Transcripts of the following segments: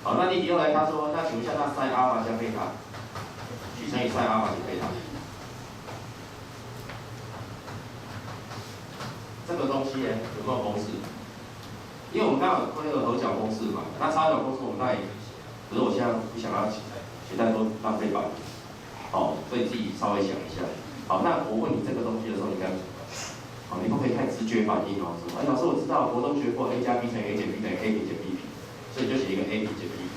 好，那例题2来，他说，那请问一下，那 sin 阿尔法加贝塔去乘以 sin 阿尔法减贝塔，这个东西呢有没有公式？因为我们刚刚有那个合角公式嘛，那差角公式我们大概，可是我现在不想要写太多浪费版，好，所以自己稍微想一下。好，那我问你这个东西的时候，你该怎么办？好，你不可以太直觉反应哦，什么？哎，老师我知道，国中学过 a 加 b 乘以 a 减 b 等于 a 平减 b 平，所以你就写一个 a 平减 b 平。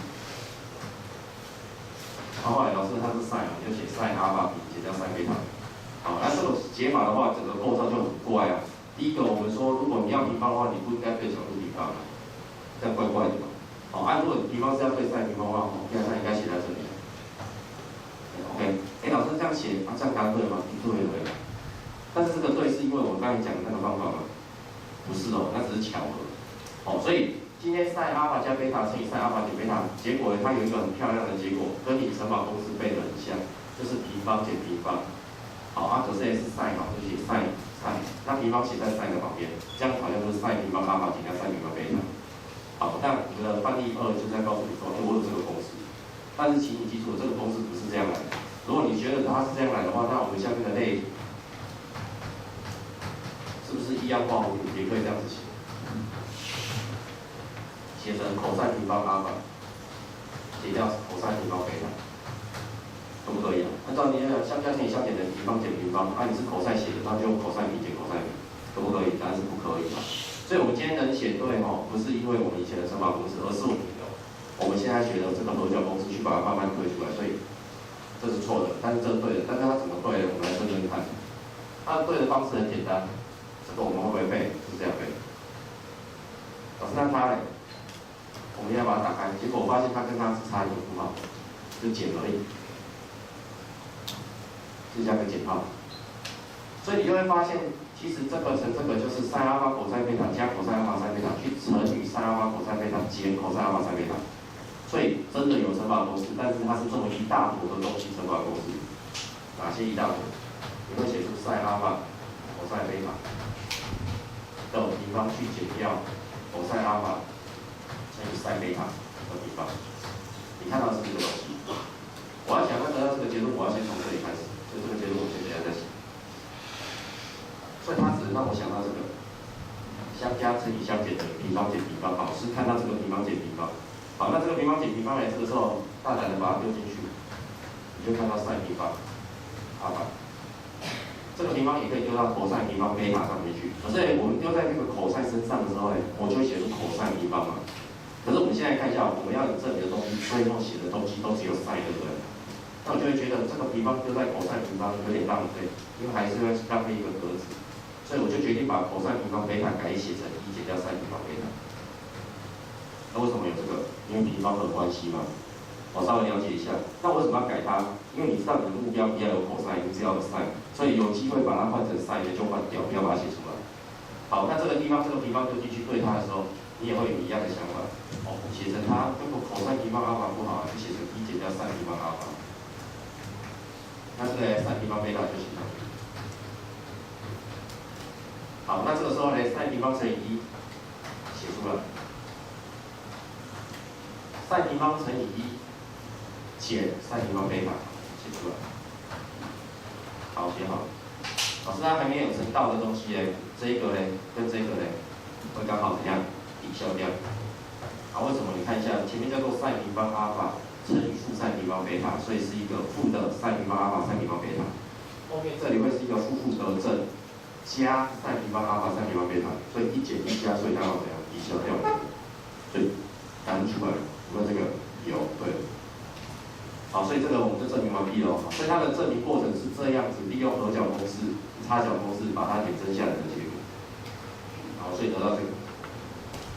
后来老师他是 sin 嘛，你就写 sin 阿尔法平减掉 sin 贝塔。好，那这个解法的话，整个构造就很怪啊。第一个，我们说，如果你要平方的话，你不应该对角度平方，这样怪怪的嘛。好，如果平方是要对 sin 平方的话，那应该写在这里。OK， 老师这样写，这样答对吗？对。但是这个对是因为我刚才讲的那个方法吗？不是哦，那只是巧合。好，所以今天 sin 阿尔法加贝塔乘以 sin 阿尔法减贝塔，结果它有一个很漂亮的结果，跟你乘法公式背得很像，就是平方减平方。好，可是也是 sin 嘛，就写 sin。那平方写在 sin 的旁边，这样好像就是 sin 平方阿尔法减掉 sin 平方贝塔。好，那你的范例2就在告诉你说，我有这个公式，但是请你记住，这个公式不是这样来的。如果你觉得它是这样来的话，那我们下面的类是不是一样画弧也可以这样子写？写成 cos 平方阿尔法减掉 cos 平方贝塔。可不可以啊？按照你的相加减相减的平方减平方，你是cos写的，那就用cos平减cos平，可不可以？当然是不可以嘛。所以我们今天能写对不是因为我们以前的乘法公式，而是我们现在学的这个合角公式去把它慢慢推出来，所以这是错的，但是这是对的。但是它怎么对呢？我们来认真看。它对的方式很简单，这个我们会不会背？是这样背。老师，那它呢？我们要把它打开，结果我发现它跟它是差一个符号，就减而已。是加个减号，所以你就会发现，其实这个乘这个就是 sin 阿尔法 cos 贝塔加 cos 阿尔法 sin 贝塔去乘以 sin 阿尔法 cos 贝塔减 cos 阿尔法 sin 贝塔，所以真的有乘法公式，但是它是这么一大坨的东西乘法公式，哪些一大坨？你会写出 sin 阿尔法 cos 贝塔的平方去减掉 cos 阿尔法乘以 sin 贝塔的平方，你看到是这个东西。我要想要得到这个结论，我要先从这里开始。所以这个结论我先等一下再写。所以它只让我想到这个相加乘以相减的平方减平方。好，是看到这个平方减平方。好，那这个平方减平方呢，这个时候大胆的把它丢进去，你就看到 sin 平方阿尔法。这个平方也可以丢到 cos 平方贝塔上面去。可是我们丢在这个 cos 身上的时候呢，我就会写出 cos 平方嘛。可是我们现在看一下，我们要这里的东西，最后写的东西都只有 sin， 对不对？那我就会觉得这个平方丢在cos平方有点浪费，因为还是会浪费一个格子，所以我就决定把cos平方贝塔改写成1减掉sin平方贝塔。那为什么有这个？因为平方的关系嘛。我稍微了解一下。那为什么要改它？因为你知道你的目标不要有cos，你只要有 sin， 所以有机会把它换成 sin 的就换掉，不要把它写出来。好，那这个地方这个平方丢进去对它的时候，你也会有一样的想法。写成它如果cos平方阿尔法不好，就写成1减掉sin平方阿尔法。那这个sin平方贝塔就写上去。好，那这个时候呢，sin平方乘以1写出来，sin平方乘以1减sin平方贝塔写出来。好，写好了。老师，它还没有乘到的东西呢，这一个呢跟这个呢会刚好怎样抵消掉？好，为什么？你看一下，前面叫做sin平方阿尔法乘以负sin平方贝塔，所以是一个负的sin平方阿尔法sin平方贝塔。后面这里会是一个负得正加sin平方阿尔法sin平方贝塔，所以1减1加，所以它要怎样抵消掉？所以答案出来了，有没有这个？有，对。好，所以这个我们就证明完毕了。所以它的证明过程是这样子，利用合角公式、差角公式把它衍生下来的结果。好，所以得到这个。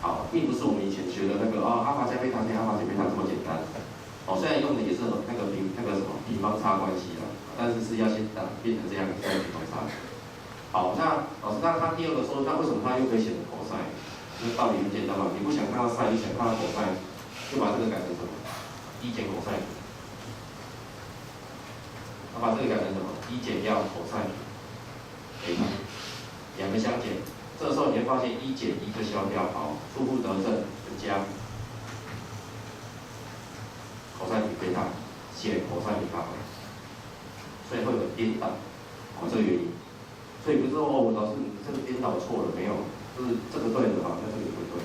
好，并不是我们以前学的那个阿尔法加贝塔乘阿尔法减贝塔这么简单。虽然用的也是那个平方差关系啦，但是是要先变成这样再平方差。好，那老师，那他第二个说，那为什么他又可以写成 cos？ 那道理很简单嘛，你不想看到 sin， 你想看到 cos， 就把这个改成什么？1减 cos。那把这个改成什么？1减掉 cos 贝塔，两个相减。这个时候你会发现1减1就消掉，好，负得正就加贝塔减 cos 米伽马，所以会有颠倒，这个原因。所以不是说老师你这个颠倒错了没有，就是这个对的嘛，那这个不对。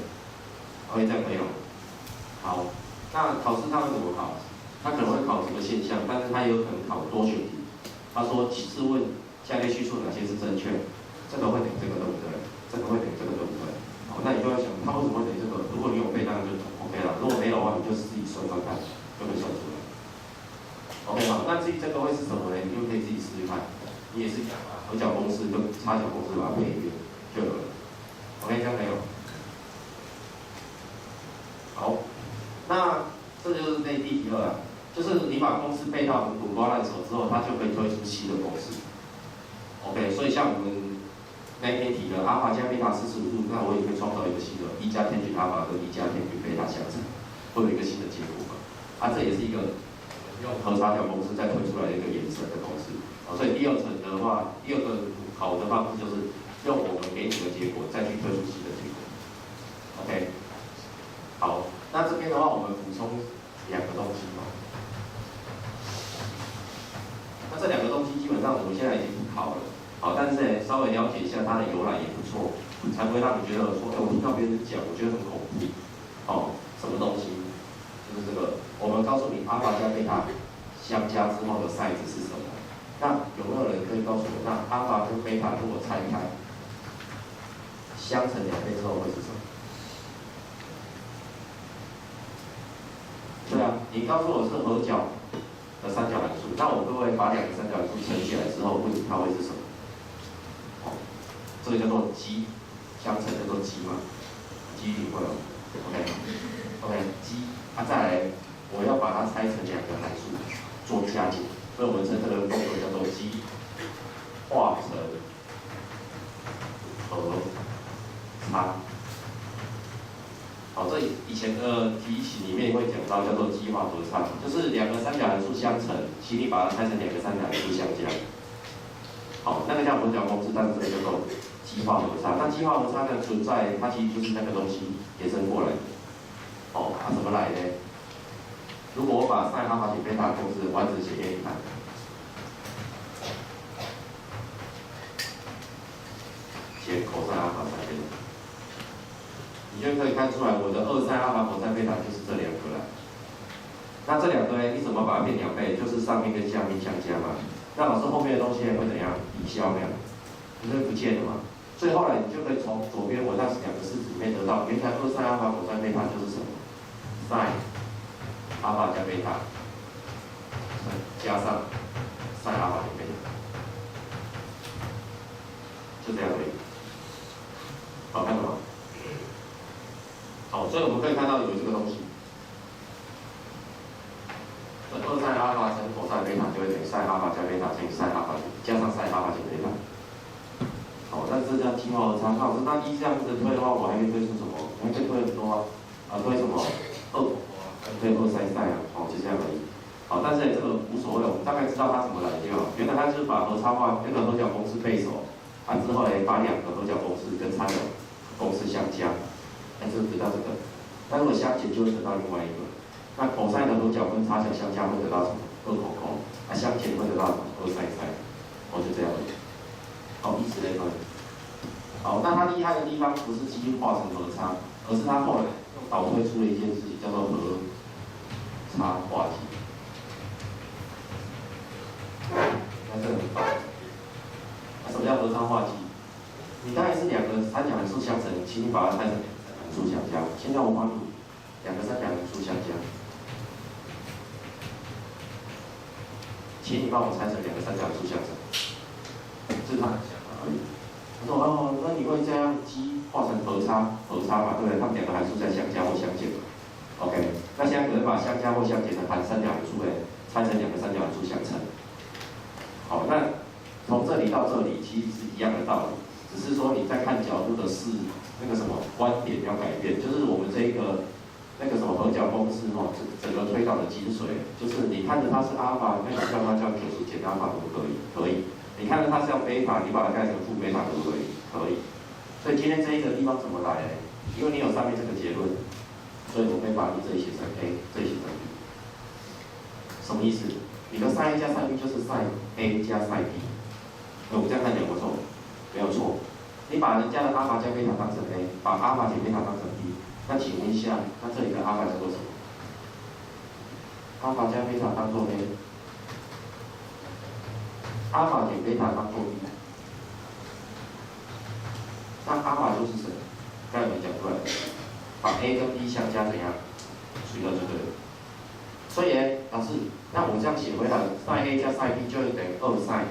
OK， 这样可以了。好，那考试他会怎么考？他可能会考这个现象，但是他也有可能考多选题。他说，试问下列叙述哪些是正确？这个会等这个对不对？这个会等这个对不对？好，那你就要想，他为什么会等这个？如果你有背，当然就 OK 了；如果没有的话，你就自己算算看，就会算出来。OK， 好，那至于这个会是什么呢？你就可以自己试试看。你也是合角公式跟差角公式把它配一遍就有了。OK， 这样没有？好，那这就是内地题2啊，就是你把公式背到滚瓜烂熟之后，它就可以推出新的公式。OK， 所以像我们那一篇题的阿尔法加贝塔45度，那我也可以创造一个新的1加天均阿尔法跟1加天均贝塔相乘，会有一个新的结果嘛？这也是一个用和差角公式再推出来的一个延伸的公式。所以第2层的话，第2个考的方式就是用我们给你的结果再去推出新的结果。OK， 好，那这边的话我们补充2个东西嘛。那这2个东西基本上我们现在已经不考了，好，但是呢稍微了解一下它的由来也不错，才不会让你觉得说，我听到别人讲，我觉得很恐怖。什么东西？就是这个，我们告诉你阿尔法加贝塔相加之后的 size 是什么？那有没有人可以告诉我，那阿尔法跟贝塔如果拆开，相乘2倍之后会是什么？对啊，你告诉我是合角的三角函数，那我各位把2个三角函数乘起来之后，问题它会是什么？这个叫做积，相乘叫做积嘛，积体会有 OK， 积，再来我要把它拆成2个函数做加减。所以我们称这个动作叫做积化成和差。好，这以前的题型里面会讲到叫做积化和差，就是2个三角函数相乘，请你把它拆成2个三角函数相加。好，那个叫合角公式，但是这个叫做积化和差。那积化和差的存在，它其实就是那个东西延伸过来的。怎么来的？如果我把sin阿尔法减贝塔公式完整写给你看，减 cos 阿尔法3贝塔，你就可以看出来我的2sin阿尔法 cos 贝塔就是这2个了。那这2个呢，你怎么把它变2倍？就是上面跟下面相加嘛。那老师后面的东西会怎样？抵消没有？你会不见了嘛？所以后来你就可以从左边我那2个式子里面得到，原来2sin阿尔法 cos 贝塔就是什么 ？sin 阿尔法加贝塔加上 sin 阿尔法减贝塔，就这样而已。好看了吗？好，所以我们可以看到有这个东西。2sin 阿尔法乘 cos 贝塔就会等于 sin 阿尔法加贝塔乘以 sin 阿尔法加上 sin 阿尔法减贝塔。好，但是这叫积化和差。那老师，那依这样子推的话，我还可以推出什么？我还可以推很多推什么推2sin 啊，就这样而已。好，但是这个无所谓，我们大概知道它怎么来就好。原来它就是把和差化那个合角公式背熟，之后呢把2个合角公式跟差角公式相加，就得到这个。但如果相减就会得到另外一个。那 cos 的合角跟差角相加会得到什么？2cos，相减会得到什么？2sin，就这样而已。好，以此类推。好，那它厉害的地方不是积化成和差，而是它后来又导推出了一件事情，叫做和差化积。那这很棒。什么叫和差化积？你当然是2个三角函数相乘，请你把它拆成2个函数相加。现在我帮你2个三角函数相加。请你帮我拆成2个三角函数相乘，这是他的想法而已。他说那你会这样积化成和差嘛，对不对？他们2个函数在相加或相减嘛。OK， 那现在可能把相加或相减的三角函数拆成2个三角函数相乘。好，那从这里到这里其实是一样的道理，只是说你在看角度的那个什么观点要改变，就是我们这个那个什么合角公式整个推导的精髓，就是你看着它是阿尔法，那你叫它叫90减阿尔法可不可以？可以。你看着它是叫贝塔，你把它改成负贝塔可不可以？可以。所以今天这一个地方怎么来呢？因为你有上面这个结论，所以我可以把你这里写成 A， 这里写成 B。么意思？你的 sin A 加 sin B 就是 sin A 加 sin B。我们这样看有没有错？没有错。你把人家的阿法加贝塔当成 A， 把阿法减贝塔当成 B， 那请问一下，那这里的阿法叫做什么？阿法加贝塔当做 A， 阿法减贝塔当做 B， 那阿法就是谁？刚才我们讲出来，把 A 跟 B 相加怎样？除以2就对了。所以呢，老师，那我这样写回来 ，sin A 加 sin B 就等于2 sin。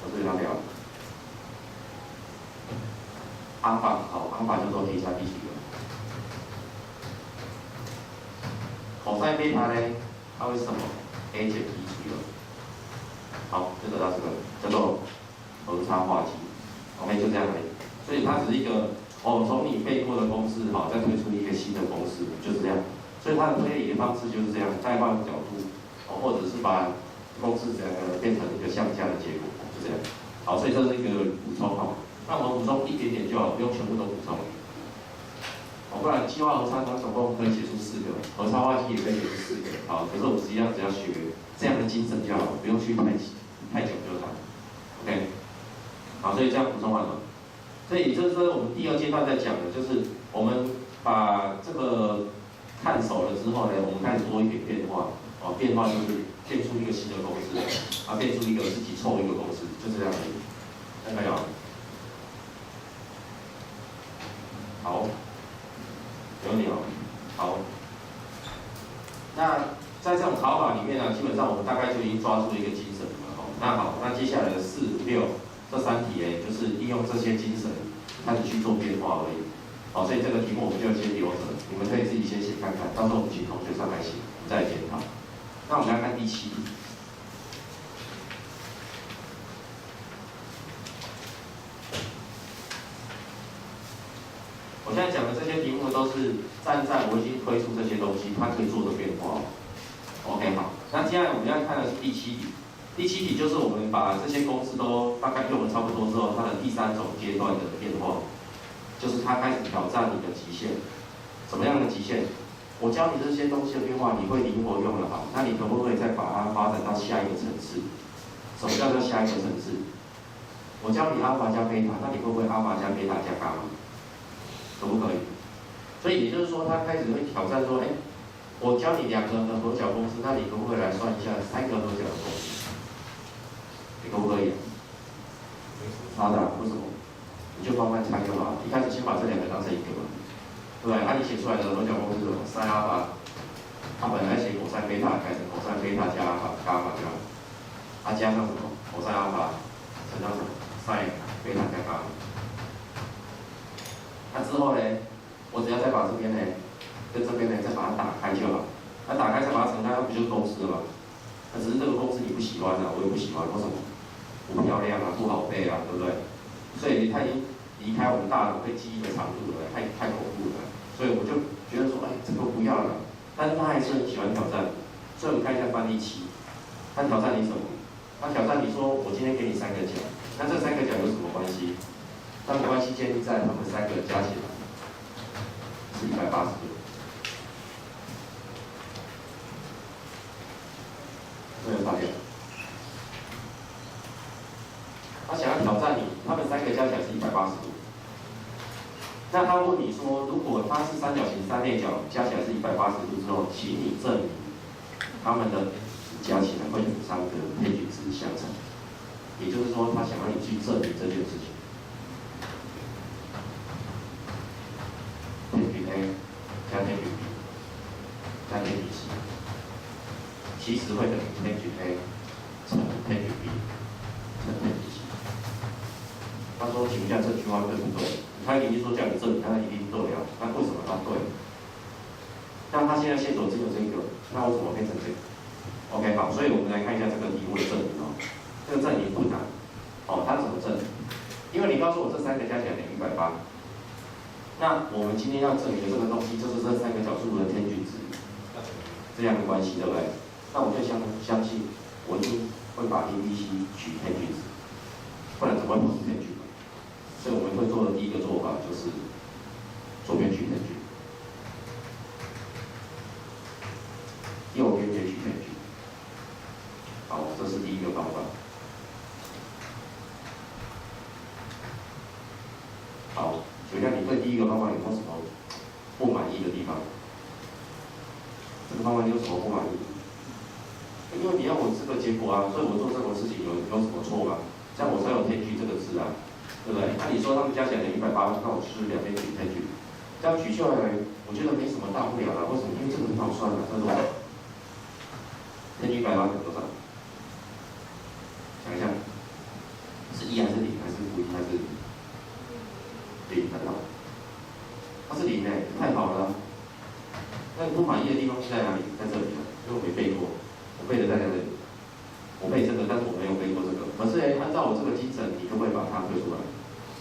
我这里要聊。阿法好，阿法叫做 A 加 B 除以2。cos 贝塔呢，它会是什么 ？A 减 B 除以2。好，就得到这个叫做和差化积。OK， 就这样而已。所以它只是一个从你背过的公式再推出一个新的公式，就是这样。所以它的推理的方式就是这样，代换角度，或者是把公式变成一个相加的结果，就这样。好，所以这是一个补充那我们补充一点点就好，不用全部都补充。不然计划和差它总共可以写出4个，和差化积也可以写出4个。好，可是我们实际上只要学这样的精神就好了，不用去太讲究它。OK， 好，所以这样补充完了。所以这是我们第2阶段在讲的，就是我们把这个看熟了之后呢，我们开始多一点变化。变化就是变出一个新的公式，变出一个自己凑一个公式，就这样而已。看到没有？好，有你哦。好，那在这种考法里面呢，基本上我们大概就已经抓住一个精神了。那好，那接下来的4、6这3题呢，就是利用这些精神开始去做变化而已。好，所以这个题目我们就先留着，你们可以自己先写看看，到时候我们请同学上来写，我们再来检讨。那我们来看第7题。我现在讲的这些题目都是站在我已经推出这些东西，它可以做的变化。OK， 好，那接下来我们要看的是第7题。第7题就是我们把这些公式都大概用的差不多之后，它的第3种阶段的变化，就是它开始挑战你的极限。什么样的极限？我教你这些东西的变化，你会灵活用得好，那你可不可以再把它发展到下一个层次？什么叫做下一个层次？我教你阿法加贝塔，那你会不会阿法加贝塔加伽马？可不可以？所以也就是说，他开始会挑战说，我教你2个的合角公式，那你可不可以来算一下3个合角的公式？你可不可以？好的，为什么？你就慢慢猜就好，一开始先把这2个当成一个嘛。对不对？你写出来的合角公式是什么？sin阿法，它本来写cos贝塔，改成cos贝塔加阿法伽马就好。加上什么？cos阿法乘上什么？sin贝塔加伽马。那之后呢，我只要再把这边呢，跟这边呢再把它打开就好。那打开再把它乘开，它不就是公式了吗？那只是这个公式你不喜欢我也不喜欢，为什么？不漂亮不好背对不对？所以它已经离开我们大脑被记忆的长度了，太恐怖了。所以我就觉得说，这个不要了。但是他还是很喜欢挑战。所以我们看一下范例7，他挑战你什么？他挑战你说，我今天给你3个角，那这3个角有什么关系？它的关系建立在它们3个加起来是180度。有没有发现？他想要挑战你，他们3个加起来是180度。那他问你说，如果它是三角形3内角加起来是180度之后，请你证明它们的加起来会与3个配矩值相乘。也就是说，他想让你去证明这件事情。配矩 A 加配矩 B 加配矩 C， 其实会等于配矩 A 乘配矩 B 乘配矩 C。他说：“请问一下，这句话对不对？”他一定说叫你证明，他一定对啊。那为什么他对？那他现在线索只有这个，那我怎么变成这个 ？OK， 好，所以我们来看一下这个题目的证明这个证明不难。它怎么证明？因为你告诉我这3个加起来等于180。那我们今天要证明的这个东西，就是这3个角数的天均值这样的关系，对不对？那我就相信，我一定会把 ABC 取天均值，不然怎么会不是天均？所以我们会做的第一个做法就是左边取天均。右边可以取 tanh。好，这是第一个方法。好，请问一下你对第一个方法有没有什么不满意的地方？这个方法你有什么不满意？因为你要我这个结果啊，所以我做这种事情有什么错吗？这样我才有tanh这个字啊，对不对？那你说他们加起来等于180，那我就是两边取tanh，这样取下来，我觉得没什么大不了啦。为什么？因为这个很好算啊，这个多少？tanh180等于多少？想一下，是1还是0还是负1还是0？很好，它是0欸，太好了。那你不满意的地方是在哪里？在这里了，因为我没背过，我背的在这里。我背这个，但是我没有背过这个。可是按照我这个精神，你可不可以把它推出来？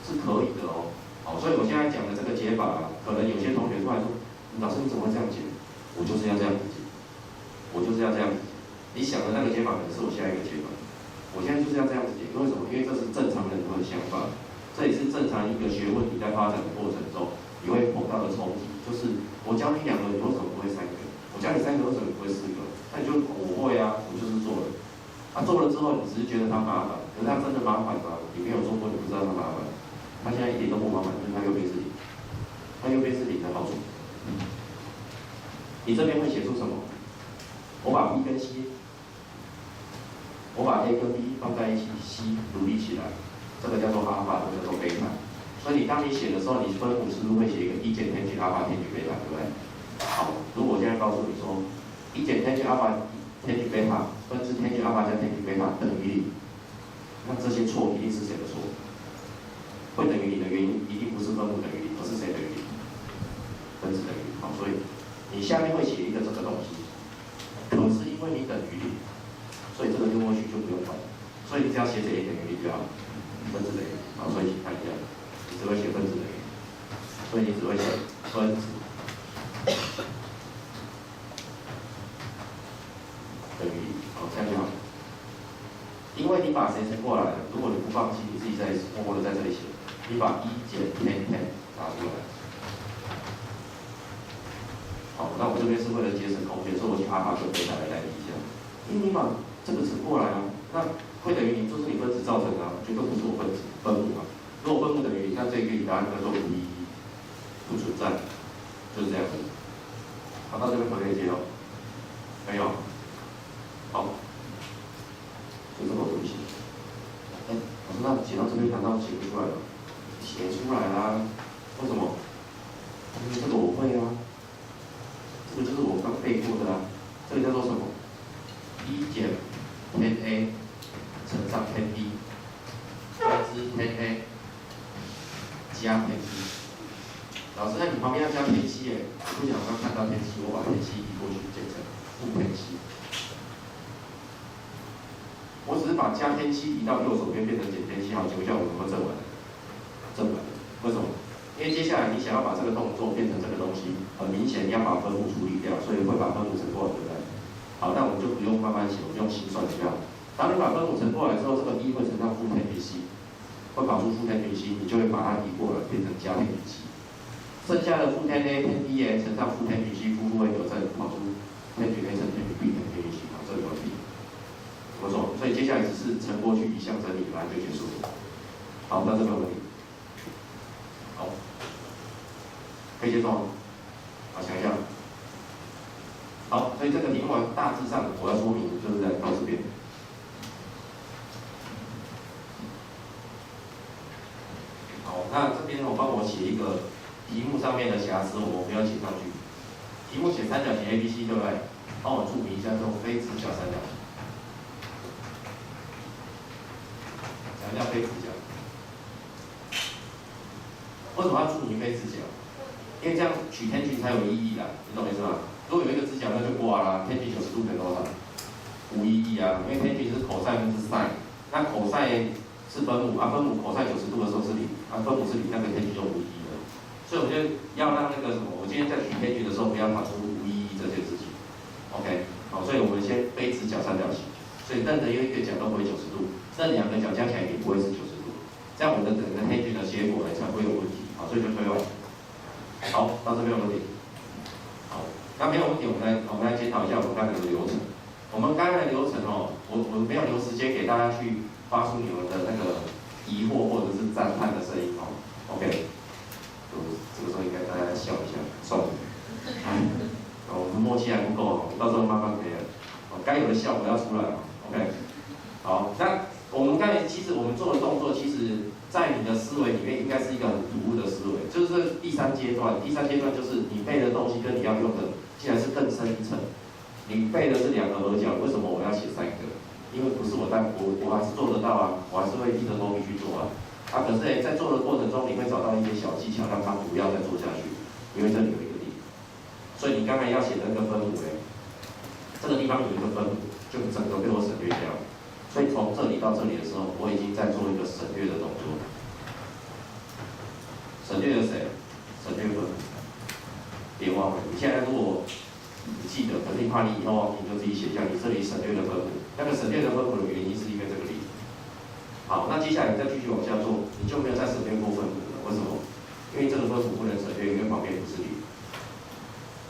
是可以的哦。好，所以我现在讲的这个解法，可能有些同学突然说：“老师你怎么会这样解？”我就是要这样子解，我就是要这样子解。你想的那个解法可能是我下一个解法，我现在就是要这样子解。为什么？因为这是正常人的想法，这也是正常一个学问你在发展的过程中你会碰到的冲击。就是我教你2个，你为什么不会3个？我教你3个，为什么不会4个？那你就我会啊，我就是做了。做了之后，你只是觉得它麻烦，可是它真的麻烦吗？你没有做过，你不知道它麻烦。它现在一点都不麻烦，因为它右边是0，它右边是0的好处。你这边会写出什么？我把 B 跟 C， 我把 A 跟 B 放在一起 ，C 独立起来，这个叫做阿尔法，这个叫做贝塔。所以当你写的时候，你分母是不是会写一个1减 tanh 阿尔法 tanh 贝塔，对不对？好，如果我现在告诉你说1减 tanh 阿尔法 tanh 贝塔分之 tanh 阿尔法加 tanh 贝塔等于0，那这些错一定是谁的错？会等于0的原因一定不是分母等于0，而是谁等于0？分子等于0。好，所以你下面会写一个这个东西，可是因为你等于0，所以这个丢过去就不用管，所以你只要写这里等于0就好，分子等于0。好，所以请看一下，你只会写分子等于0，所以你只会写分子等于0。好，这样就好。因为你把谁乘过来了，如果你不放弃，你自己在默默的在这里写，你把1减 tanh 拿出来。好，那我这边是为了节省空间，所以我请阿尔法跟贝塔来代替一下。因为你把这个乘过来啊，那会等于0，就是你分子造成的啊，绝对不是我分母啊。如果分母等于0，那这个答案叫做无意义，不存在，就是这样子。好，到这边可以接哦，没有？好。就这么东西。老师，那写到这边难道写不出来了？写出来啦，为什么？因为这个我会啊，这个就是我刚背过的啊。这个叫做什么？1减 tanh乘上 tanh B 分之 tanh加 tanh B。老师，那你旁边要加tanh C耶？我不想刚看到tanh C，我把tanh C移过去，变成负tanh C。我只是把加tanh C移到右手边，变成减tanh C，好，请问一下我有没有正完？正完。为什么？因为接下来你想要把这个动作变成这个东西，很明显你要把分母处理掉，所以会把分母乘过来，对不对？好，那我们就不用慢慢写，我们用心算就好。当你把分母乘过来之后，这个1会乘上负tanh C， 会跑出负tanh C， 你就会把它移过来，变成加tanh C。剩下的负tanh A、tanh B 乘上负tanh C， 负会得正，跑出tanh A 乘tanh B 等于tanh C， 好，这个没问题。怎么说？所以接下来只是乘过去移项整理，然后就结束了。好，到这边有问题。好，可以接受吗？好，想一下。好，所以这个题目大致上我要说明就是在到这边。好，那这边帮我写一个题目上面的瑕疵，我不要写上去。题目写三角形 ABC， 对不对？帮我注明一下这种非直角三角形。什么叫非直角？为什么要注明非直角？因为这样取tanh才有意义啦，你懂我意思吗？如果有一个直角，那就挂啦，tanh 90度等于多少？无意义啊，因为tanh是cos分之 sin， 那cos是分母啊，分母cos 90度的时候是0，啊分母是0，那个tanh就无意义了。所以我就要让那个什么，我今天在取tanh的时候不要跑出无意义这件事情。OK， 好，所以我们先非直角三角形，所以任何一个角都不会90度，这两个角加起来也不会是90度，这样我的整个tanh的结果呢才不会有问题。好，所以就推完。好，到这边有问题。好，那没有问题，我们来检讨一下我们刚才的流程。我们刚才的流程我没有留时间给大家去发出你们的那个疑惑或者是赞叹的声音OK， 这个时候应该大家笑一下，算了。我们默契还不够到时候慢慢培养。该有的效果要出来OK， 好，那我们刚才其实我们做的动作，其实在你的思维里面应该是一个很突兀的思维，就是第三阶段。第三阶段就是你背的东西跟你要用的，竟然是更深一层。你背的是2个合角，为什么我要写3个？因为不是我还是做得到啊，我还是会硬着头皮去做啊。可是在做的过程中，你会找到一些小技巧，让它不要再做下去，因为这里有一个点。所以你刚才要写的那个分母这个地方有一个分母，就整个被我省略掉了。所以从这里到这里的时候，我已经在做一个省略的动作。省略了谁？省略分母。别忘了，你现在如果你记得，可是你怕你以后忘记，你就自己写下你这里省略的分母。那个省略的分母的原因是因为这个例子。好，那接下来你再继续往下做，你就没有再省略过分母了。为什么？因为这个分母不能省略，因为旁边不是零。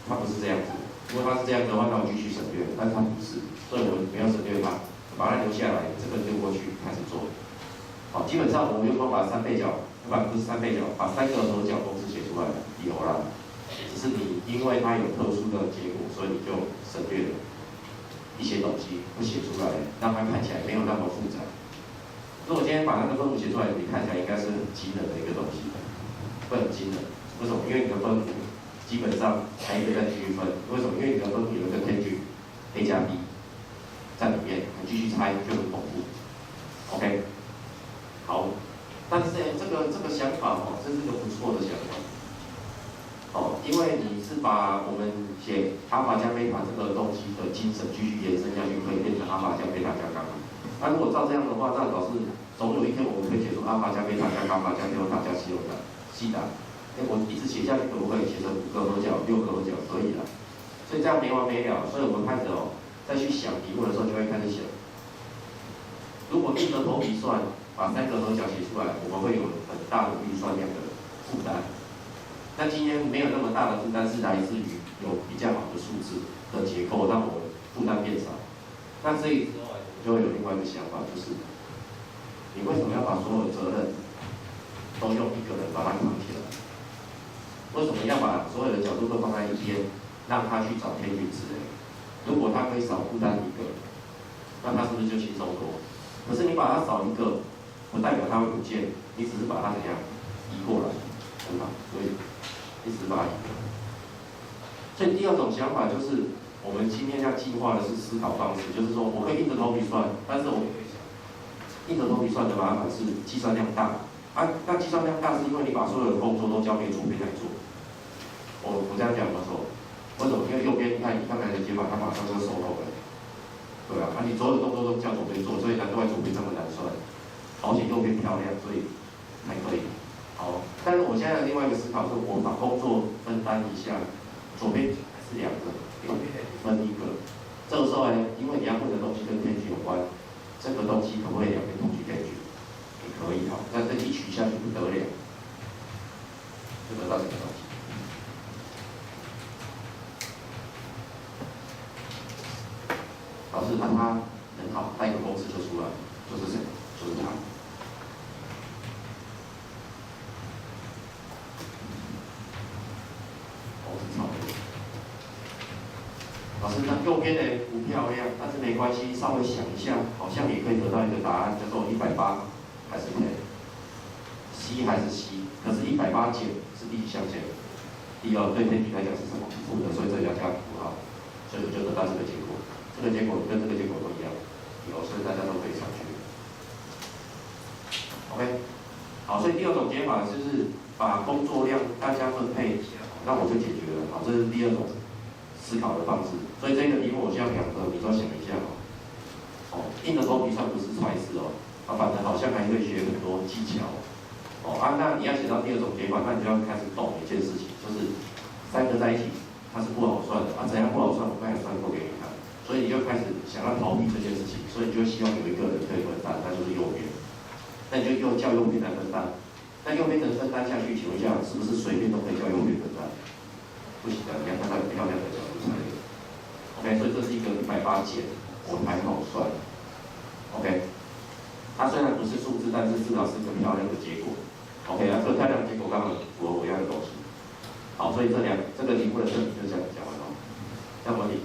它不是这样子。如果它是这样子的话，那我继续省略，但是它不是，所以我们没有省略它，把它留下来，这个丢过去开始做。好，基本上我们用方法3倍角，不是3倍角，把3个合角公式写出来有啦。只是你因为它有特殊的结果，所以你就省略了一些东西，不写出来，让它看起来没有那么复杂。如果今天把那个分母写出来，你看起来应该是很惊人的一个东西，会很惊人。为什么？因为你的分母基本上还有一个在区分，为什么？因为你的分母有一个 tangent a 加 b 在里面，你继续猜就很恐怖。OK， 好，但是这个想法这是个不错的想法。因为你是把我们写阿法加贝塔这个东西的精神继续延伸下去，可以变成阿法加贝塔加伽马。那如果照这样的话，那老师总有一天我们可以写出阿法加贝塔加伽马加德尔塔加西塔。我一直写下去可不可以写成5个合角、6个合角？可以的。所以这样没完没了。所以我们开始再去想题目的时候，就会开始想，如果硬着头皮算，把3个合角写出来，我们会有很大的预算量的负担。那今天没有那么大的负担，是来自于有比较好的数字的结构，让我们负担变少。那这一之后，我就会有另外一个想法，就是你为什么要把所有的责任都用一个人把它扛起来？为什么要把所有的角度都放在一边，让他去找天均值？如果他可以少负担1个，那他是不是就轻松多？可是你把它少1个，不代表它会不见，你只是把它怎样移过来，对吧？所以一直把它移过来。所以第2种想法就是，我们今天要进化的是思考方式，就是说我可以硬着头皮算，但是我也可以想，硬着头皮算的麻烦是计算量大。那计算量大是因为你把所有的工作都交给左边来做。我这样讲没错，为什么？因为右边你看你刚才的解法，它马上就收口了，对啊，你所有的动作都叫左边做，所以难怪左边这么难算。好险右边漂亮，所以还可以。好，但是我现在的另外一个思考是，我把工作分担一下，左边还是2个，右边分1个。这个时候呢，因为你要问的东西跟天气有关，这个东西可不可以2边同时天气？也可以好，但这一取下去不得了，就得到这个东西。老师看他很好，他一个公式就出来，就是谁？就是他。公式超美。老师，那右边的不漂亮，但是没关系，稍微想一下，好像也可以得到一个答案，叫做180还是 10，C 还是 C？ 可是180减是第几象限？第2对天体来讲是什么？负的，所以这要加符号，所以我就得到这个结果。这个结果跟这个结果都一样，所以大家都可以上去。OK， 好，所以第2种解法就是把工作量大家分配一下，那我就解决了。好，这是第2种思考的方式。所以这个题目我需要2个，你都想一下硬着头皮算不是坏事反正好像还会学很多技巧。那你要写到第2种解法，那你就要开始懂一件事情，就是3个在一起它是不好算的怎样不好算？我刚才算过给你看。所以你就开始想要逃避这件事情，所以你就希望有一个人可以分担，那就是右边。那你就又叫右边来分担。那右边人分担下去，请问一下，是不是随便都可以叫右边分担？不行的，你要看到有漂亮的角度才它减，我才好算。OK， 它虽然不是数字，但是至少是个漂亮的结果。OK， 这个漂亮的结果刚好符合我要的东西。好，所以这个题目的正题就这样讲完了。这样模拟，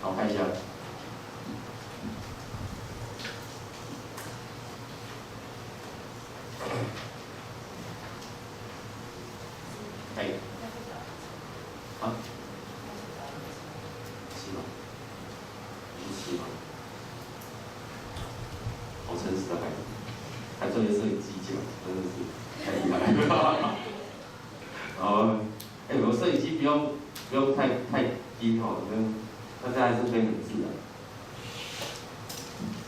好，看一下。哎，啊，是吗？不是吗？好诚实的孩子，还做些摄影机讲，真的是太厉害了。然后，我摄影机不用太低哈，大家还是可以很自然，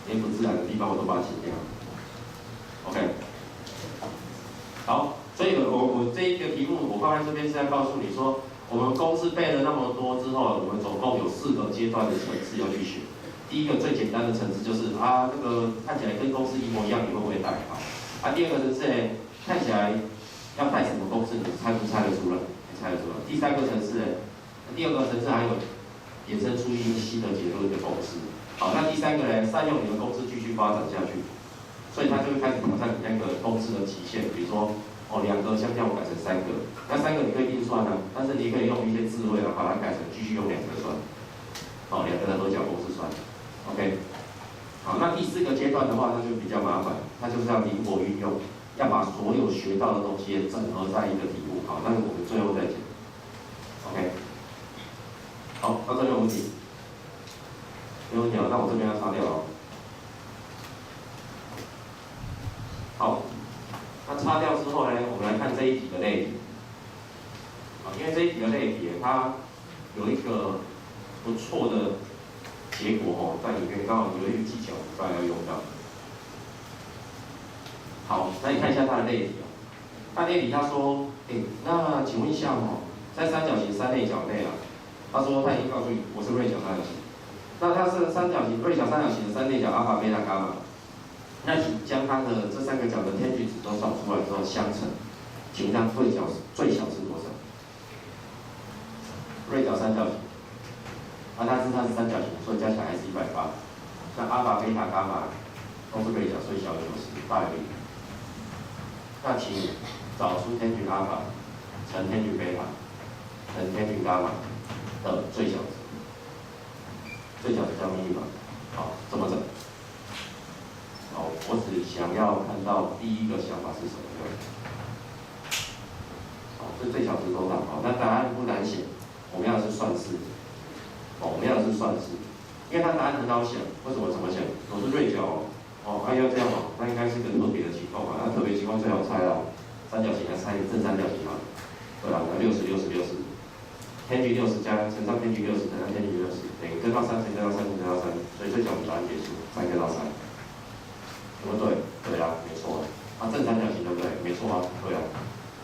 连不自然的地方我都把它剪掉。OK， 好，所以我这一个题目我放在这边是在告诉你说，我们公式背了那么多之后，我们总共有4个阶段的程式要去学。第一个最简单的程式就是这个看起来跟公式一模一样，你会不会带？好，第二个程式呢，看起来要带什么公式，你猜不猜得出来？你猜得出来。第三个程式呢，第二个程式还有衍生出一个新的结论的公式。好，那第三个呢，善用你的公式继续发展下去。所以它就会开始挑战你那个公式的极限，比如说2个相加我改成3个，那3个你可以硬算但是你可以用一些智慧把它改成继续用2个算，2个的合角公式算 ，OK， 好，那第4个阶段的话，那就比较麻烦，它就是要灵活运用，要把所有学到的东西也整合在一个题目，好，但是我们最后再讲 ，OK， 好，到这边有问题，没问题了，那我这边要擦掉了。好，那擦掉之后呢，我们来看这一题的类题。因为这一题的类题，它有一个不错的结果在里面刚好有一个技巧，大家要用到。好，那你看一下它的类题它类题他说，那请问一下在三角形三内角内他说他已经告诉你我是锐角三角形，那它是锐角三角形的三内角阿法、贝塔、伽马。那请将它的这3个角的天距值都找出来之后相乘，请问它锐角最小是多少？锐角三角形，它是三角形，所以加起来还是180。像阿法、贝塔、伽马都是锐角，所以小于90，大于0。那请找出天距阿法乘天距贝塔乘天距伽马的最小值，最小值叫咪嘛。好，怎么整？我只想要看到第一个想法是什么样。好，这最小值多少？好，那答案不难写，我们要的是算式。我们要的是算式，因为它答案很好想。为什么？怎么想？我是锐角要这样那应该是个特别的情况嘛。那特别情况最好猜三角形来猜正三角形嘛。对吧？那60、60、60，天距60加乘上天距60乘上天距60，等于根号3乘根号3乘根号3，所以最小值答案结束，3根号3。对不对？对啊，没错正三角形对不对？没错对啊。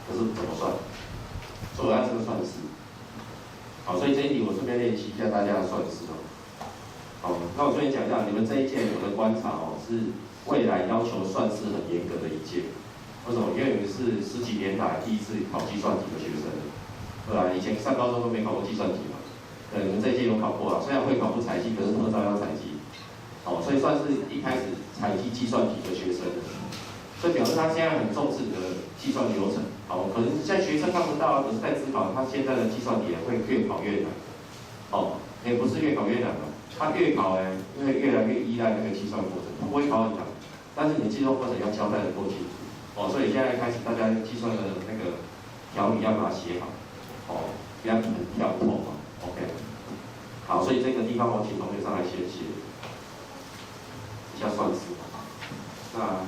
可是怎么算？所以我要这个算式。好，所以这一题我顺便练习一下大家的算式好，那我顺便讲一下，你们这一届我的观察是未来要求算式很严格的一届。为什么？因为你们是10几年来第一次考计算题的学生，对吧？以前上高中都没考过计算题嘛。对，你们这一届有考过虽然会考不采集，可是特招要采集。所以算是一开始采集计算题的学生，所以表示他现在很重视你的计算流程。可能现在学生看不到可是在思考他现在的计算题会越考越难。也不是越考越难他越考因为越来越依赖那个计算过程，他不会考很难，但是你计算过程要交代的够清楚。所以现在开始大家计算的那个条理要把它写好，不要很跳脱OK， 好，所以这个地方我请同学上来写一下算式，那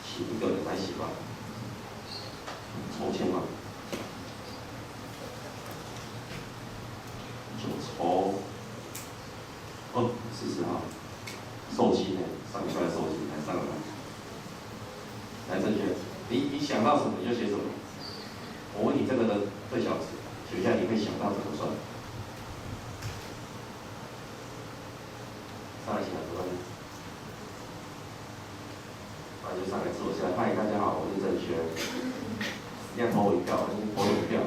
请一个人来写吧，抽签嘛，9抽，40号，寿星上礼拜寿星来上来正确，你想到什么你就写什么，我问你这个的最小值，写下你会想到怎么算。上来写2个问题，就上来自我介绍。嗨，大家好，我是郑轩。今天投我一票，投我一票。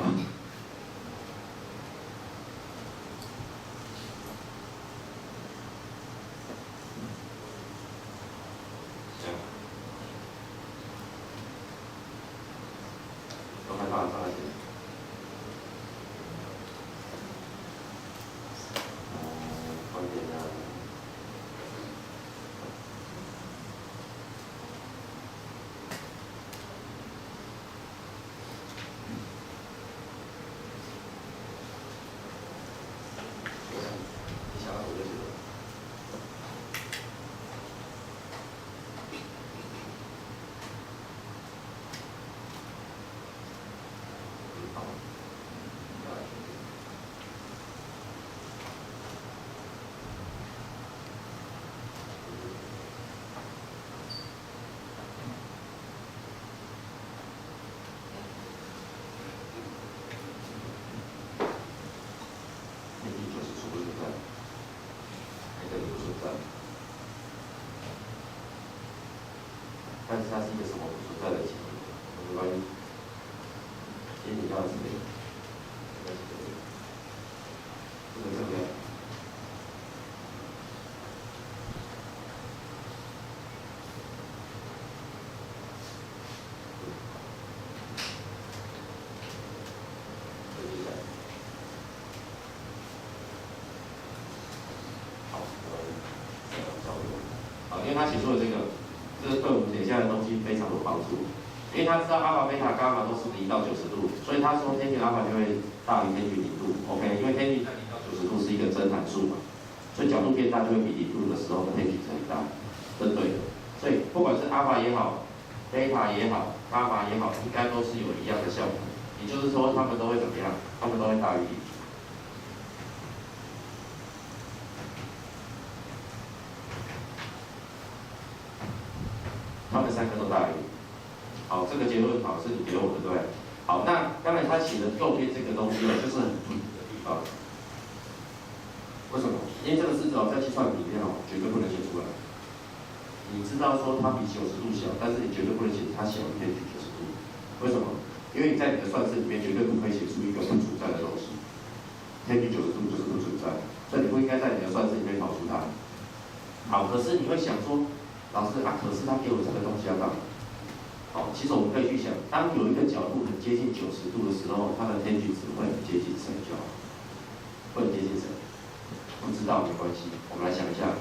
你想要怎么就怎么。好，天地就是不存在，那个不存在，但是它是一个什么不存在的情况？没关系，天地要是这个，这个。因为他写出了这个对我们写下的东西非常有帮助。因为他知道阿法、贝塔、伽马都是0到90度，所以他说天体阿法就会大于天体0度。OK， 因为天体在0到90度是一个真函数嘛，所以角度变大就会比0度的时候的天体乘以大，这是对的。所以不管是阿法也好，贝塔也好，伽马也好，应该都是有一样的效果。也就是说，它们都会怎么样？它们都会大于0。他们3个都大于0。好，这个结论好是你给我的，对不对？好，那刚才他写的右边这个东西呢，就是很突出的地方。为什么？因为这个式子在计算里面绝对不能写出来。你知道说它比90度小，但是你绝对不能写它小于天体90度。为什么？因为你在你的算式里面绝对不可以写出一个不存在的东西。天体90度就是不存在，所以你不应该在你的算式里面跑出它。好，可是你会想说，老师啊，可是他给我这个东西要干嘛？好，其实我们可以去想，当有一个角度很接近90度的时候，它的天距值会很接近谁就好？会很接近谁？不知道没关系，我们来想一下，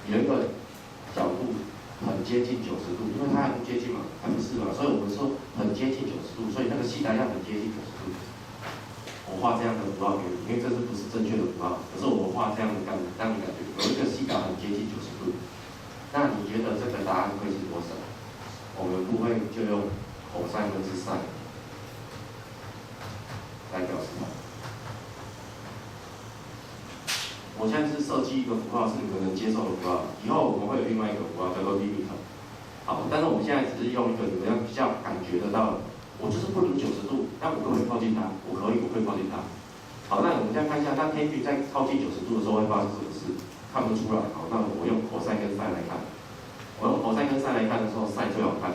有一个角度很接近90度，因为它还不接近嘛，还不是嘛，所以我们说很接近90度，所以那个西达要很接近90度。我画这样的符号给你，因为这是不是正确的符号？可是我画这样的让你感觉有一个西达很接近90度，那你觉得这个答案会是多少？我们不会就用cos分之sin来表示它。我现在是设计一个符号是你们能接受的符号，以后我们会有另外一个符号叫做 limit。好，但是我们现在只是用一个你们要比较感觉得到的，我就是不如90度，但我可不可以靠近它？我可以靠近它。好，那我们再看一下，那天距在靠近90度的时候会发生什么事？看不出来。好，那我用cos跟sin来看。我用cos跟sin来看的时候，sin最好看，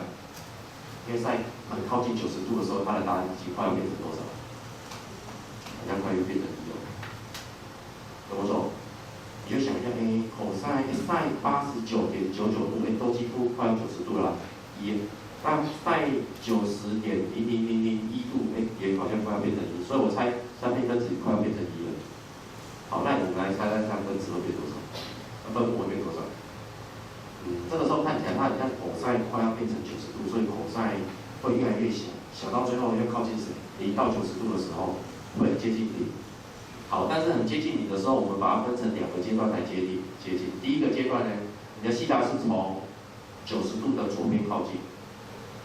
因为sin很靠近90度的时候，它的答案已经快要变成多少？好像快要变成1了。怎么说？你就想一下，cos sin 89.99度，都几乎快要90度了，1。那sin 90.00001度，也好像快要变成1，所以我猜3倍分子快要变成1了。好，那你们来猜猜看分子会变多少？分母会变多少？这个时候看起来它很像cos快要变成90度，所以cos会越来越小，小到最后要靠近谁？0到90度的时候会接近0。好，但是很接近0的时候，我们把它分成2个阶段来接近。第一个阶段呢，你的西达是从90度的左边靠近，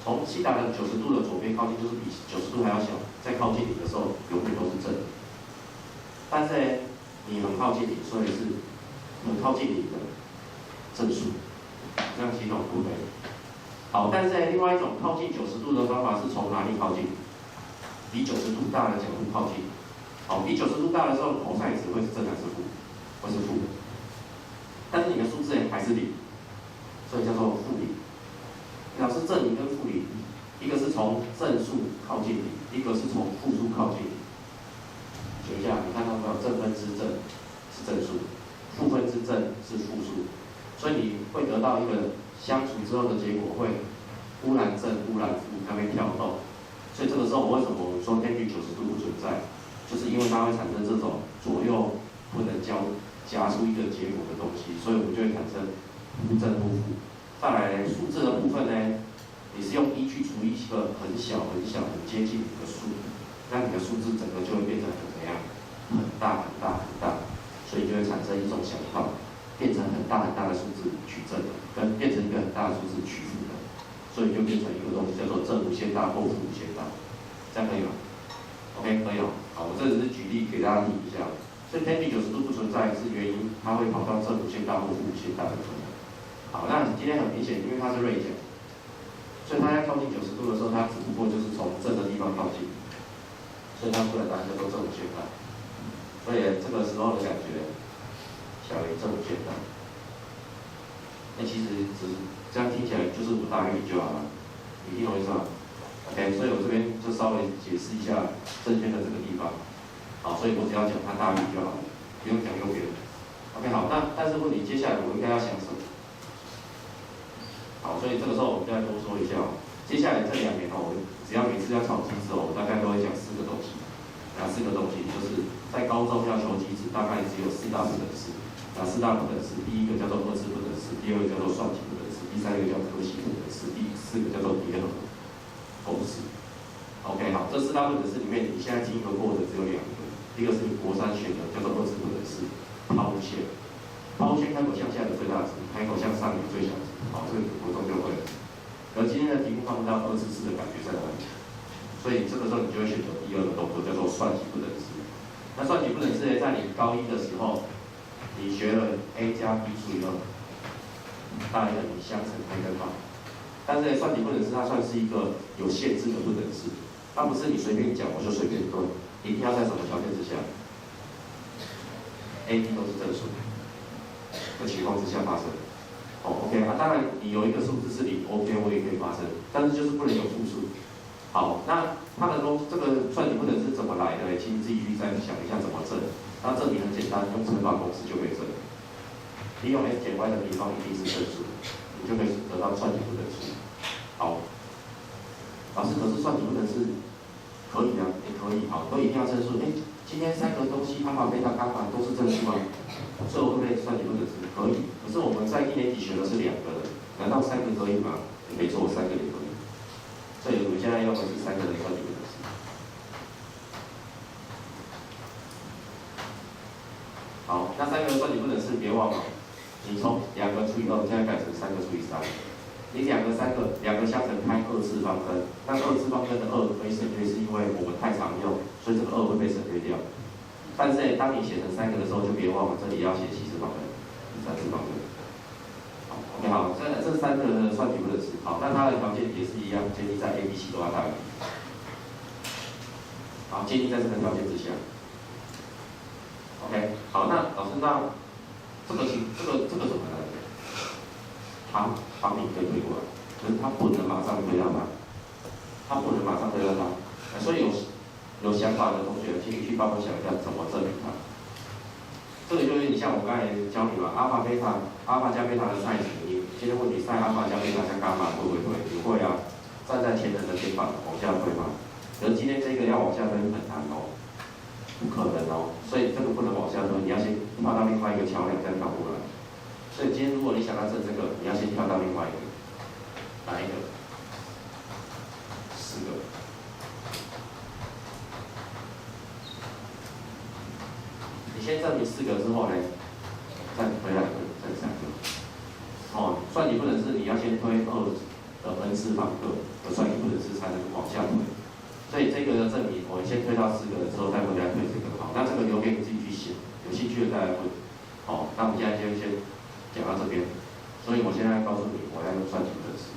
从西达的90度的左边靠近，就是比90度还要小，再靠近0的时候，永远都是正的。但是呢，你很靠近0，所以是很靠近0的正数。这样系统不对。好，但是另外一种靠近90度的方法是从哪里靠近？比90度大的角度靠近。好，比90度大的时候，cos值会是正还是负？会是负的。但是你的数字还是0，所以叫做负0。表示正0跟负0，一个是从正数靠近0，一个是从负数靠近0。学一下，你看到没有？正分之正是正数，负分之正是负数。所以你会得到一个相除之后的结果会忽然正忽然负，它会跳动。所以这个时候为什么我们说天距90度不存在？就是因为它会产生这种左右不能夹出一个结果的东西，所以我们就会产生负正负负。再来数字的部分呢，你是用1去除一个很小很接近你的数，那你的数字整个就会变成怎么样？很大很大很大。成一种小号，变成很大很大的数字取正的，跟变成一个很大的数字取负的，所以就变成一个东西叫做正无限大或负无限大，这样可以吗 ？OK， 可以哦。好，我这只是举例给大家听一下。所以偏离90度不存在是原因，它会跑到正无限大或负无限大的可能。好，那今天很明显，因为它是锐角，所以它在靠近90度的时候，它只不过就是从正的地方靠近，所以它出来答案叫做正无限大。所以这个时候的感觉小于正无限大。那其实这样听起来就是5大于就好了，你听懂意思吗 ？OK， 所以我这边就稍微解释一下正确的这个地方。好，所以我只要讲它大于就好了，不用讲右边。OK， 好，那但是问题接下来我应该要想什么？好，所以这个时候我们再多说一下哦。接下来这2年哦，只要每次要考机制哦，我大概都会讲4个东西。哪4个东西？就是在高中要求机制，大概只有4大不等式。哪4大不等式？第一个叫做二次不等式，第二个叫做算体不等式，第三个叫做可系不等式，第4个叫做叠合公式。OK， 好，这4大不等式里面，你现在经过的只有2个。一个是国3学的，叫做二次不等式抛物线。抛物线开口向下的最大值，开口向上的最小值。好，这个国中就会了。而今天的题目看不到二次式的感觉在哪里，所以这个时候你就会选择第2个动作，叫做算体不等式。那算体不等式呢，在你高1的时候，你学了 a 加 b 除以2，大于等于相乘开根号。但是呢，算体不等式它算是一个有限制的不等式，它不是你随便讲我就随便对。一定要在什么条件之下 ？A、B 都是正数的情况之下发生。哦 ，OK 啊，当然你有一个数字是0 ，OK， 我也可以发生，但是就是不能有负数。好，那它的这个算体不等式怎么来的？请你自己去再想一下怎么证。那证明很简单，用乘法公式就可以证。你用 x 减 y 的平方一定是正数，你就可以得到算体不等式。好，老师，可是算体不等式。可以啊，也可以，好，都一定要正数。今天3个东西，阿法、贝塔、伽马都是正数吗？所以我会不会算体不等式？可以。可是我们在1年级学的是2个人，难道3个可以吗？没错，3个也可以。所以我们现在用的是3个人算体不等式。好，那3个人算体不等式，别忘了，你从2个除以2，现在改成3个除以3。你2个、3个，2个相乘开2次方根，那2次方根的2可以省略，是因为我们太常用，所以这个2会被省略掉。但是呢，当你写成3个的时候，就别忘了这里要写7次方根、3次方根。好 ，OK， 好，这3个的算体不等式，好，那它的条件也是一样，建立在 A、B、C 都要大于。好，建立在这个条件之下。OK， 好，那老师，那这个怎么来的？把你可以推过来，可是他不能马上推到他，所以有想法的同学，请你去帮我想一下怎么证明它。这个就是你像我刚才教你嘛，阿法加贝塔的 sin 你今天问你 sin 阿法加贝塔加伽马会不会推？你会啊，站在前人的肩膀往下推嘛。可是今天这个要往下推很难哦，不可能哦，所以这个不能往下推，你要先跳到另外一个桥梁再跳过来。所以今天如果你想要证这个，你要先跳到另外一个，哪一个？4个。你先证明4个之后呢，再回来证3个。哦，算体不等式你要先推2的 n 次方个的算体不等式才能往下推。所以这个的证明，我先推到4个之后再回来推这个。好，那这个留给你自己去写，有兴趣的再来问。好，那我们现在先讲到这边。所以我现在告诉你，我要用算体不等式。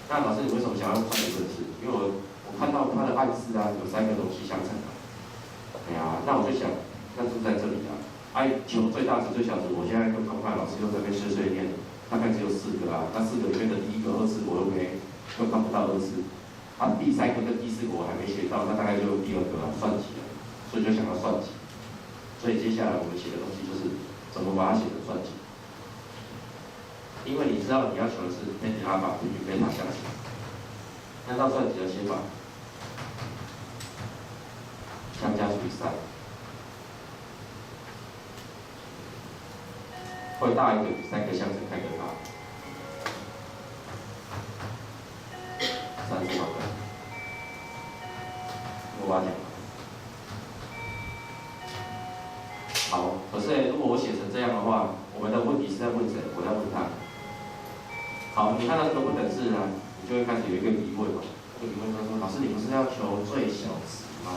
那老师，你为什么想要用算体不等式？因为我看到它的暗示啊，有3个东西相乘啊。哎呀，那我就想，那就在这里啊。求最大值、最小值，我现在就看看老师又在那边碎碎念，大概只有4个啊。那4个里面的第1个2次我又看不到2次。第3个跟第4个我还没学到，那大概就第2个啊，算几了。所以就想要算几。所以接下来我们写的东西就是怎么把它写成算几。因为你知道你要求的是 n 阿法与贝塔相乘，按照算几的写法，相加除以3，会大于等于3个相乘开根号，3次方根，我把它讲完。好，可是如果我写成这样的话，我们的问题是在问谁？我在问他。好，你看到这个不等式呢，你就会开始有一个疑问嘛。这个疑问就是说，老师你不是要求最小值吗？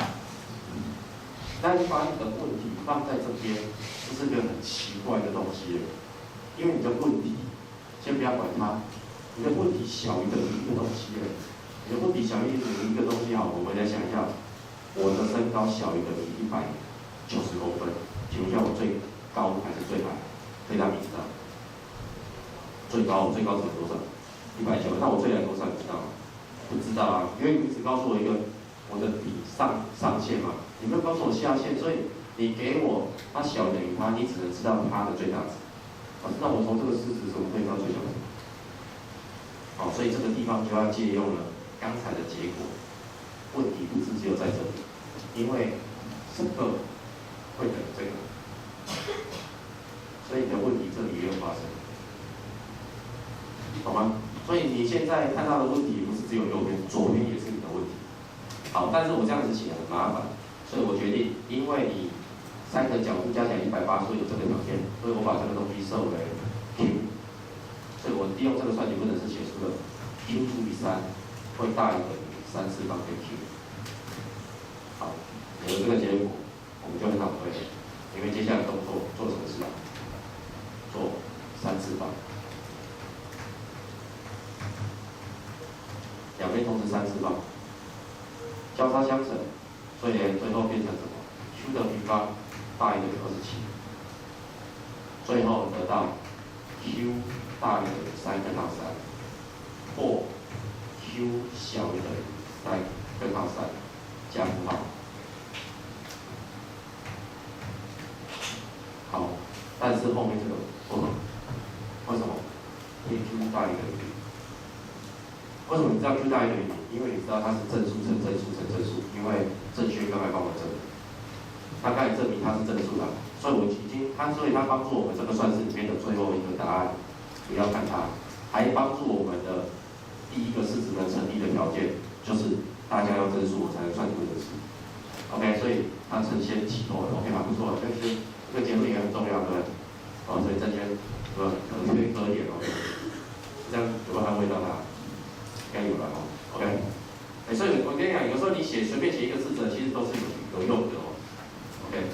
那你把你的问题放在这边，这是个很奇怪的东西了。因为你的问题，先不要管它，你的问题小于等于一个东西了。你的问题小于等于一个东西，好，我们来想一下，我的身高小于等于190公分，请问一下我最高还是最矮？可以让你知道。最高只能多少？190。那我最矮多少？你知道吗？不知道啊，因为你只告诉我一个我的底上限嘛，你没有告诉我下限，所以你给我它小等于它，你只能知道它的最大值。那我从这个事实中可以到最小值。好，所以这个地方就要借用了刚才的结果。问题不是只有在这里，因为这个会等于这个，所以你的问题这里也有发生。懂吗？所以你现在看到的问题不是只有右边，左边也是你的问题。好，但是我这样子写很麻烦，所以我决定，因为你3个角度加起来180，所以有这个条件，所以我把这个东西设为 q， 所以我利用这个算计不等式写出了 q 除以3会大于等于3次方跟 q。好，有了这个结果，我们就很好推了，因为接下来动作做什么事啊？做3次方。两边同时3次方，交叉相乘，所以最后变成什么 ？q 的平方大于等于27，最后得到 q 大于等于3根号3，或 q 小于等于3根号3，加符号。好，但是后面这个不能，为什么？因为 q 大于等于。为什么你知道 q 大于等于0？因为你知道它是正数乘正数乘正数，因为正确刚才帮我证明，他刚才证明它是正数的，所以我已经所以它帮助我们这个算式里面的最后一个答案，不要看它，还帮助我们的第一个式子能成立的条件，就是大家要正数我才能算出正数。OK， 所以它承先启后了 ，OK 吗？不错，但是这个结论也很重要，对不对？哦，所以这些可能会喝一点哦，这样有没有安慰到他？应该有了哦 ，OK。所以我跟你讲，有时候你随便写一个式子，其实都是有用的哦 ，OK。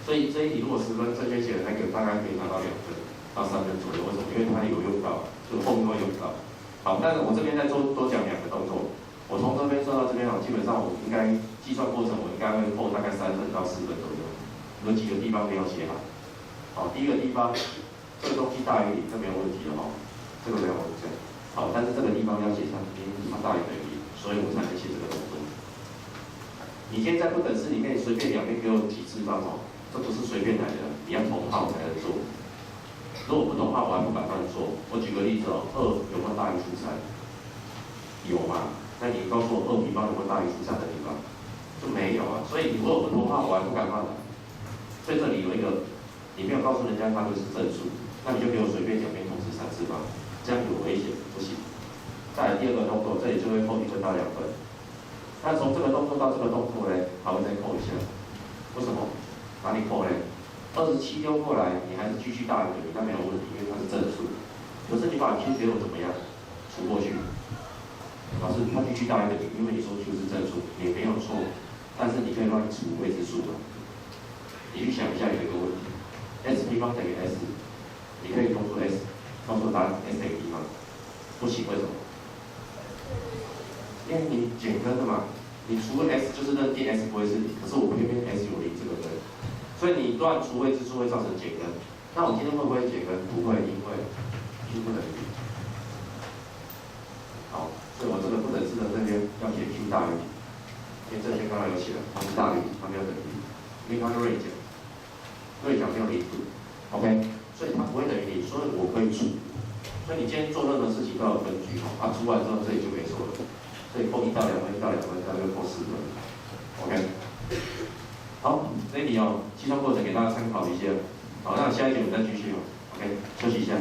所以这一题如果10分，正确写的那个大概可以拿到2分到3分左右，为什么？因为它有用到，就后面会用到。好，但是我这边再多讲2个动作。我从这边算到这边基本上我应该计算过程，我应该会扣大概3分到4分左右。有几个地方没有写好。好，第一个地方，这个东西大于0，这没有问题的哦，这个没有问题。好，但是这个地方要写上，因为它大于等于0，所以我才能写这个动作。你现在不等式里面随便两边给我几次方哦，这不是随便来的，你要同号才能做。如果不同号，我还不敢乱做。我举个例子哦，2有没有大于负3？有嘛？那你告诉我2平方有没有大于负3的地方？就没有啊。所以你如果不同号，我还不敢乱来。所以这里有一个，你没有告诉人家它就是正数，那你就给我随便两边同时3次方。这样有危险，不行。再来第二个动作，这里就会扣1分到2分。那从这个动作到这个动作呢，还会再扣一下。为什么？哪里扣呢？27丢过来，你还是继续大于等于，那没有问题，因为它是正数。可是你把 q 给我怎么样？除过去。老师，它继续大于等于，因为你说 q 是正数，也没有错。但是你可以乱除未知数嘛？你去想一下，有一个问题 ：s 平方等于 s， 你可以公出 s。告诉我答案 S 等于1吗？不行，为什么？因为你减根的嘛，你除了 S 就是认定 S 不会是0，可是我偏偏 S 有0这个根，所以你乱除未知数会造成减根。那我今天会不会减根？不会，因为 Q 不等于0。好，所以我这个不等式的这边要写 Q 大于0，因为这边刚刚有写了，它是大于0，它没有等于0，因为它是锐角，锐角没有0度 ，OK。所以它不会等于0，所以我可以除。所以你今天做任何事情都要有根据哦。除完之后这里就没错了。所以扣1到2分，1到2分，大概扣4分。OK。好，这一题哦，计算过程给大家参考一下。好，那下一节我们再继续哦。OK，休息一下。